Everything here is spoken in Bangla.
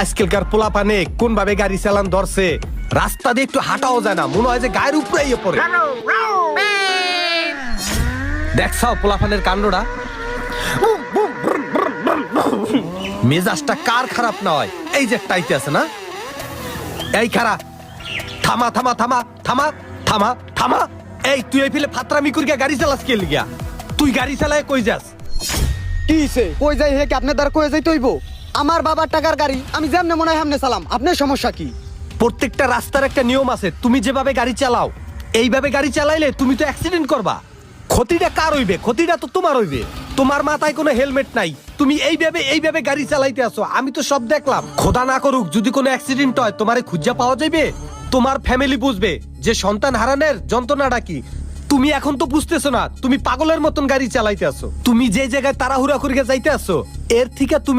আজকালকার পোলাপানে কোন ভাবে গাড়ি চালান ধরছে, রাস্তা দিয়ে একটু হাঁটাও যায় না, মনে হয় যে গায়ের উপরে পড়ে। দেখছাও পোলাপানের কাণ্ডটা, মেজাজটা কার খারাপ না হয়। এই যে টাইতে আছে না, এই খারা, থামা থামা থামা থামা থামা থামা। এই তুই এই ফেলে ফাতরামি করি গাড়ি চালাস কে লিগা? তুই গাড়ি চালায় কই যাস? কি হইছে? কই যাই হে কি আপনার দ্বার কই যাইতে হইব? আমার বাবার টাকার গাড়ি, আমি যেমনে মনে হয় হেমনে চালাম। আপনার সমস্যা কি? প্রত্যেকটা রাস্তার একটা নিয়ম আছে, তুমি যেভাবে গাড়ি চালাও এইভাবে গাড়ি চালাইলে তুমি তো অ্যাক্সিডেন্ট করবা। ক্ষতিটা কার হইবে? ক্ষতিটা তো তোমার হইবে। তোমার মাথায় কোনো হেলমেট নাই, তুমি এইভাবে গাড়ি চালাইতে আসো। আমি তো সব দেখলাম। খোদা না করুক যদি কোনো অ্যাক্সিডেন্ট হয়, তোমারে খুঁজা পাওয়া যাবে, তোমার ফ্যামিলি বুঝবে যে সন্তান হারানোর যন্ত্রণাটা কি। তুমি এখন তো বুঝতেছো না, তুমি পাগলের মতন গাড়ি চালাইতে আসো। তুমি যে জায়গায় তাড়াহুড়া করিয়া যাইতে আসো, এর থেকে তুমি